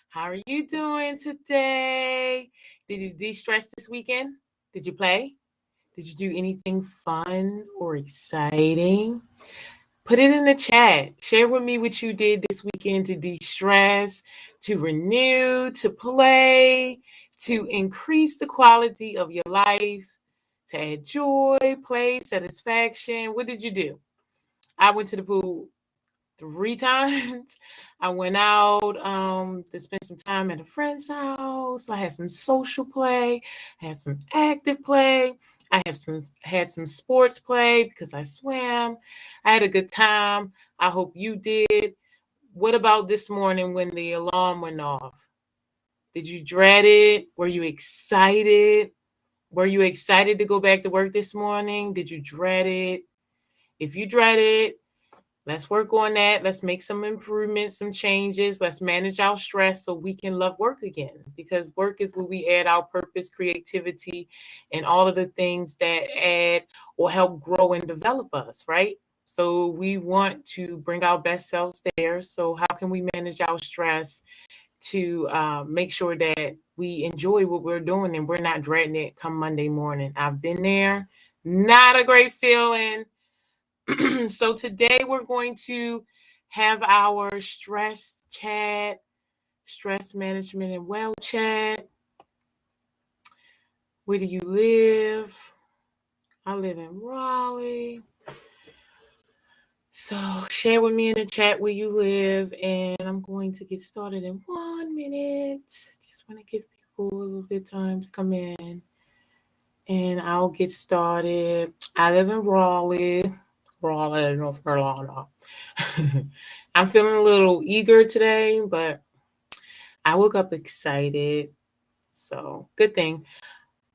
How are you doing today? Did you de-stress this weekend? Did you play? Did you do anything fun or exciting? Put it in the chat. Share with me what you did this weekend to de-stress, to renew, to play, to increase the quality of your life, to add joy, play, satisfaction. What did you do? I went to the pool 3 times. I went out to spend some time at a friend's house. I had some social play, I had some active play. I have some had some sports play because I swam. I had a good time. I hope you did. What about this morning when the alarm went off? Did you dread it? Were you excited? Were you excited to go back to work this morning? Did you dread it? If you dread it, let's work on that. Let's make some improvements, some changes. Let's manage our stress so we can love work again. Because work is where we add our purpose, creativity, and all of the things that add or help grow and develop us, right? So we want to bring our best selves there. So how can we manage our stress to make sure that we enjoy what we're doing and we're not dreading it come Monday morning? I've been there. Not a great feeling. So today we're going to have our stress chat, stress management and well chat. Where do you live? I live in Raleigh. So share with me in the chat where you live, and I'm going to get started in 1 minute. Just want to give people a little bit of time to come in, and I'll get started. I live in Raleigh, North Carolina. I'm feeling a little eager today, but I woke up excited. So good thing.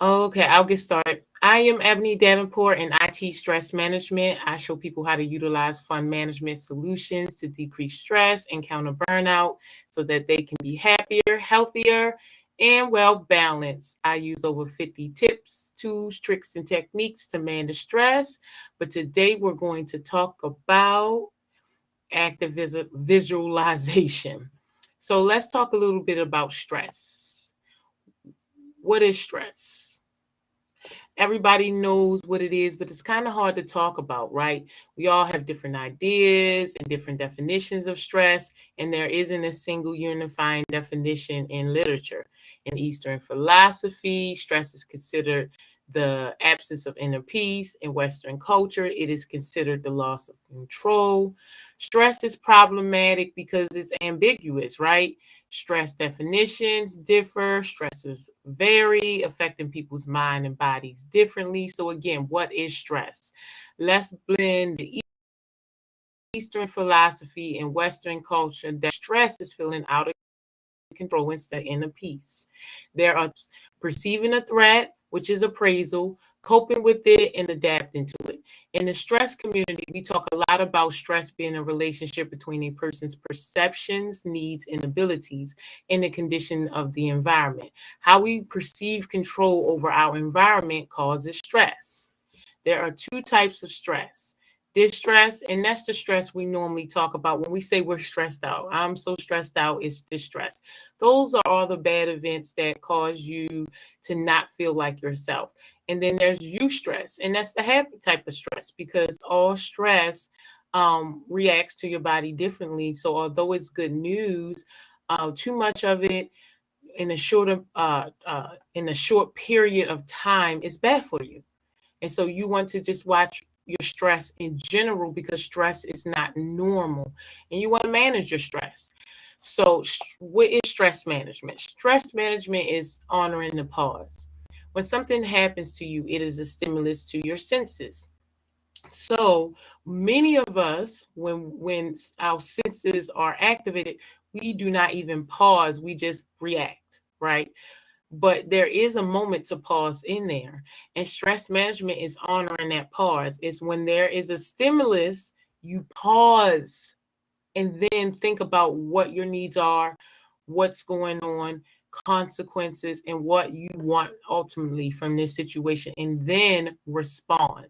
Okay, I'll get started. I am Ebony Davenport in IT stress management. I show people how to utilize fund management solutions to decrease stress and counter burnout so that they can be happier, healthier, and well balanced. I use over 50 tips, tools, tricks, and techniques to manage stress. But today we're going to talk about active visualization. So let's talk a little bit about stress. What is stress? Everybody knows what it is, but it's kind of hard to talk about, right? We all have different ideas and different definitions of stress, and there isn't a single unifying definition in literature. In Eastern philosophy, stress is considered the absence of inner peace. In Western culture, it is considered the loss of control. Stress is problematic because it's ambiguous, right? Stress definitions differ, stresses vary, affecting people's mind and bodies differently. So again, what is stress? Let's blend the Eastern philosophy and Western culture that stress is feeling out of control instead of inner peace. There are perceiving a threat, which is appraisal, coping with it, and adapting to it. In the stress community, we talk a lot about stress being a relationship between a person's perceptions, needs, and abilities and the condition of the environment. How we perceive control over our environment causes stress. There are 2 types of stress. Distress, and that's the stress we normally talk about when we say we're stressed out. I'm so stressed out, it's distress. Those are all the bad events that cause you to not feel like yourself. And then there's eustress, and that's the happy type of stress because all stress reacts to your body differently. So although it's good news, too much of it in a short period of time is bad for you. And so you want to just watch your stress in general because stress is not normal and you want to manage your stress. So, what is stress management? Stress management is honoring the pause. When something happens to you, it is a stimulus to your senses. So many of us, when our senses are activated, we do not even pause, we just react, right? But there is a moment to pause in there. And stress management is honoring that pause. It's when there is a stimulus, you pause and then think about what your needs are, what's going on, consequences, and what you want ultimately from this situation, and then respond.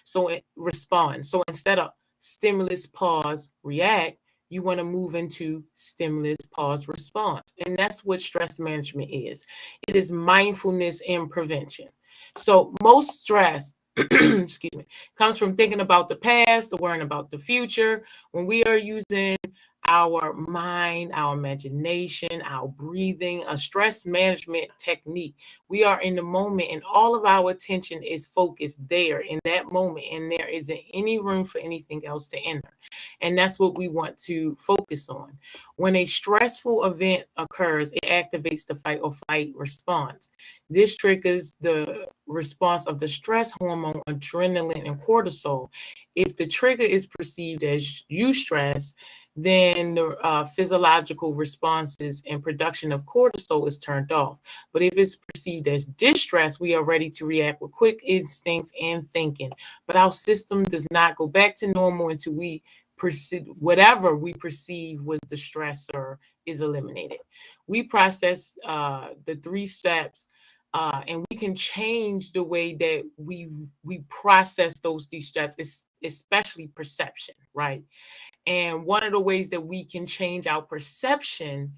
So it responds. So instead of stimulus, pause, react, you want to move into stimulus pause response. And that's what stress management is. It is mindfulness and prevention. So most stress, excuse me, comes from thinking about the past or worrying about the future. When we are using our mind, our imagination, our breathing, a stress management technique, we are in the moment and all of our attention is focused there in that moment, and there isn't any room for anything else to enter. And that's what we want to focus on. When a stressful event occurs, it activates the fight or flight response. This triggers the response of the stress hormone, adrenaline, and cortisol. If the trigger is perceived as eustress, then the physiological responses and production of cortisol is turned off. But if it's perceived as distress, we are ready to react with quick instincts and thinking. But our system does not go back to normal until we perceive whatever we perceive was the stressor is eliminated. We process the 3 steps. And we can change the way that we process those 3 steps, especially perception, right? And one of the ways that we can change our perception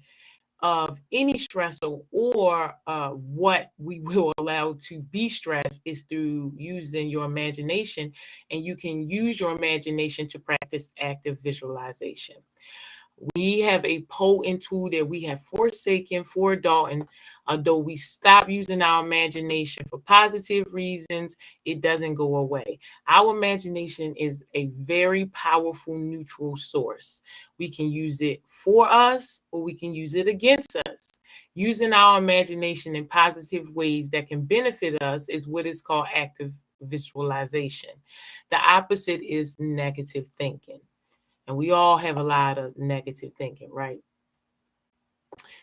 of any stressor or what we will allow to be stressed is through using your imagination. And you can use your imagination to practice active visualization. We have a potent tool that we have forsaken for adulting. Although we stop using our imagination for positive reasons, it doesn't go away. Our imagination is a very powerful neutral source. We can use it for us or we can use it against us. Using our imagination in positive ways that can benefit us is what is called active visualization. The opposite is negative thinking. And we all have a lot of negative thinking, right?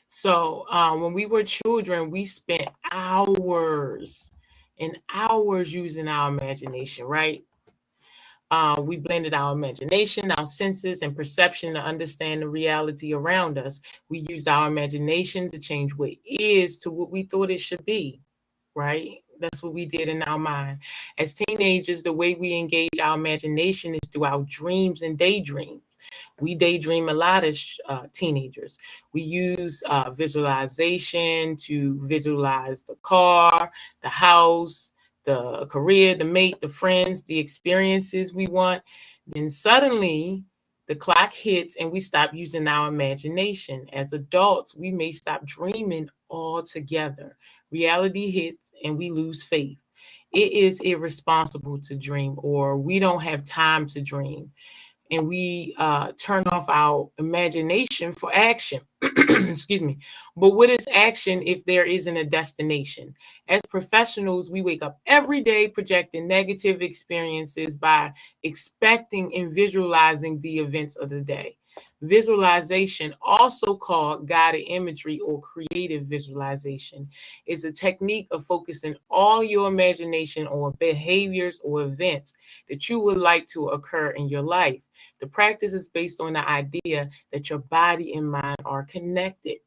So when we were children, we spent hours and hours using our imagination, right? We blended our imagination, our senses, and perception to understand the reality around us. We used our imagination to change what is to what we thought it should be, right? That's what we did in our mind. As teenagers, the way we engage our imagination is through our dreams and daydreams. We daydream a lot as teenagers. We use visualization to visualize the car, the house, the career, the mate, the friends, the experiences we want. Then suddenly the clock hits and we stop using our imagination. As adults, we may stop dreaming altogether. Reality hits and we lose faith. It is irresponsible to dream, or we don't have time to dream. And we turn off our imagination for action. Excuse me. But what is action if there isn't a destination? As professionals, we wake up every day projecting negative experiences by expecting and visualizing the events of the day. Visualization, also called guided imagery or creative visualization, is a technique of focusing all your imagination on behaviors or events that you would like to occur in your life. The practice is based on the idea that your body and mind are connected.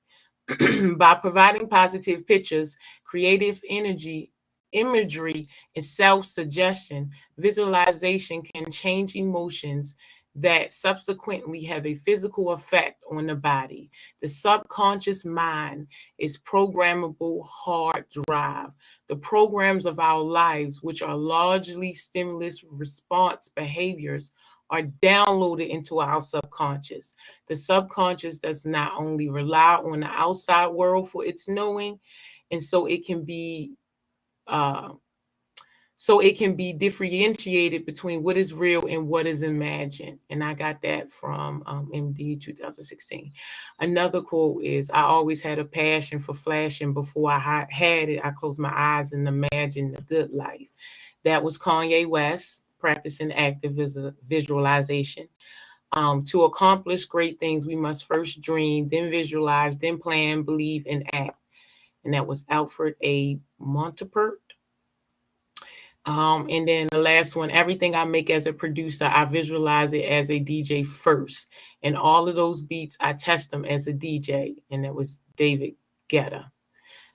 By providing positive pictures, creative imagery, and self-suggestion, visualization can change emotions that subsequently have a physical effect on the body. The subconscious mind is programmable hard drive. The programs of our lives, which are largely stimulus response behaviors, are downloaded into our subconscious. The subconscious does not only rely on the outside world for its knowing, and so it can be differentiated between what is real and what is imagined. And I got that from MD 2016. Another quote is, I always had a passion for flashing. Before I had it, I closed my eyes and imagined the good life. That was Kanye West, practicing active visualization. To accomplish great things, we must first dream, then visualize, then plan, believe, and act. And that was Alfred A. Montepert. And then the last one, everything I make as a producer, I visualize it as a DJ first. And all of those beats, I test them as a DJ. And that was David Guetta.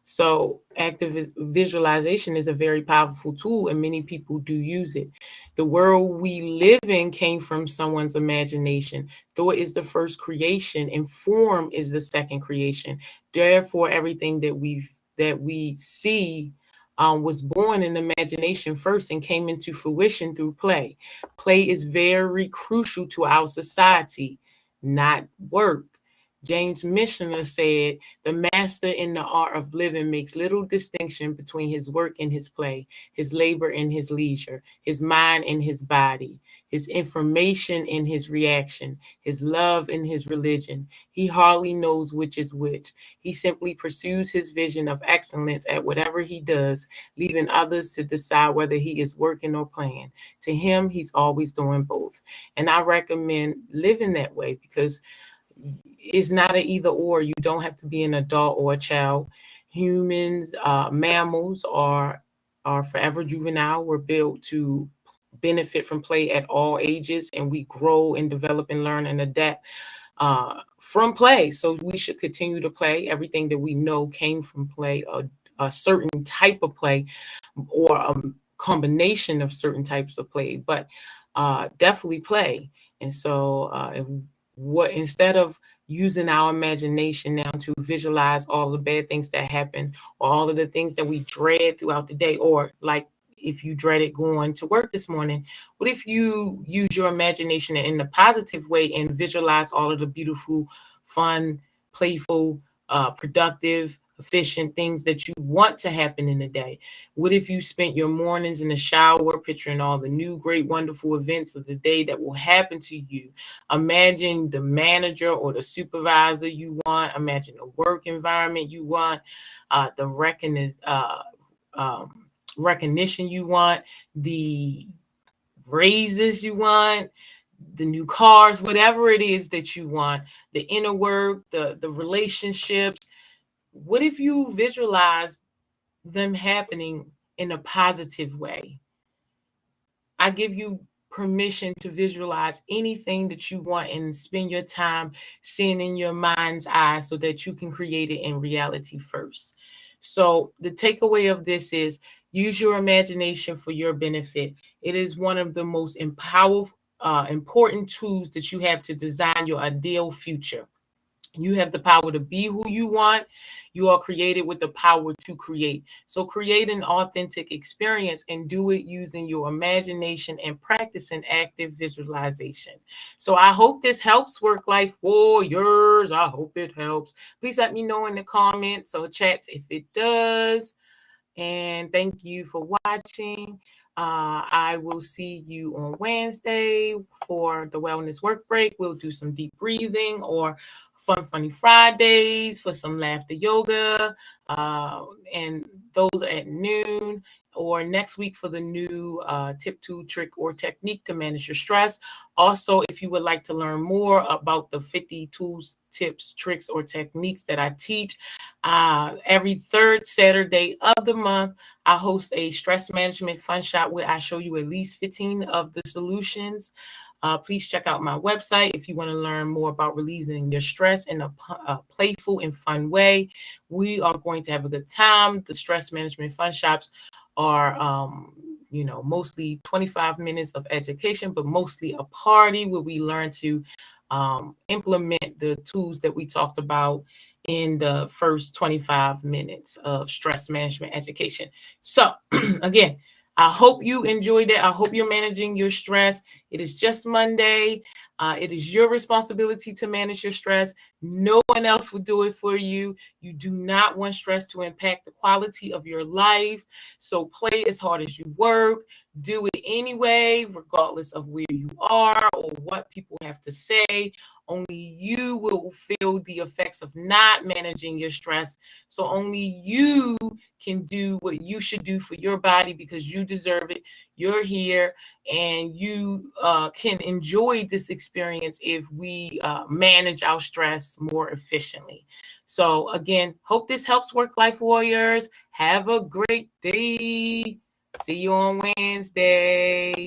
So active visualization is a very powerful tool, and many people do use it. The world we live in came from someone's imagination. Thought is the first creation, and form is the second creation. Therefore, everything that we see was born in imagination first and came into fruition through play. Play is very crucial to our society, not work. James Michener said, "The master in the art of living makes little distinction between his work and his play, his labor and his leisure, his mind and his body, his information and his reaction, his love and his religion. He hardly knows which is which. He simply pursues his vision of excellence at whatever he does, leaving others to decide whether he is working or playing. To him, he's always doing both." And I recommend living that way, because it's not an either or. You don't have to be an adult or a child. Humans, mammals are forever juvenile. We're built to benefit from play at all ages, and we grow and develop and learn and adapt from play. So we should continue to play. Everything that we know came from play, a certain type of play, or a combination of certain types of play, but definitely play. And so instead of using our imagination now to visualize all the bad things that happen, or all of the things that we dread throughout the day, or like if you dreaded going to work this morning, what if you use your imagination in a positive way and visualize all of the beautiful, fun, playful, productive, efficient things that you want to happen in the day? What if you spent your mornings in the shower picturing all the new, great, wonderful events of the day that will happen to you? Imagine the manager or the supervisor you want. Imagine the work environment you want, the recognition you want, the raises you want, the new cars, whatever it is that you want, the inner work, the relationships. What if you visualize them happening in a positive way? I give you permission to visualize anything that you want and spend your time seeing in your mind's eye so that you can create it in reality first. So the takeaway of this is, use your imagination for your benefit. It is one of the most important tools that you have to design your ideal future. You have the power to be who you want. You are created with the power to create. So create an authentic experience and do it using your imagination and practicing active visualization. So I hope this helps, work life warriors. I hope it helps. Please let me know in the comments or chats if it does. And thank you for watching. I will see you on Wednesday for the wellness work break. We'll do some deep breathing, or Fun Funny Fridays for some laughter yoga. And those are at noon. Or next week for the new tip, tool, trick, or technique to manage your stress. Also, if you would like to learn more about the 50 tools, tips, tricks, or techniques that I teach, every third Saturday of the month, I host a stress management fun shop where I show you at least 15 of the solutions. Please check out my website if you want to learn more about relieving your stress in a playful and fun way. We are going to have a good time. The stress management fun shops are mostly 25 minutes of education, but mostly a party where we learn to implement the tools that we talked about in the first 25 minutes of stress management education. So again, I hope you enjoyed it. I hope you're managing your stress. It is just Monday. It is your responsibility to manage your stress. No one else will do it for you. You do not want stress to impact the quality of your life. So play as hard as you work. Do it anyway, regardless of where you are or what people have to say. Only you will feel the effects of not managing your stress. So only you can do what you should do for your body, because you deserve it. You're here, and you can enjoy this experience if we manage our stress more efficiently. So again, hope this helps, work life warriors. Have a great day. See you on Wednesday.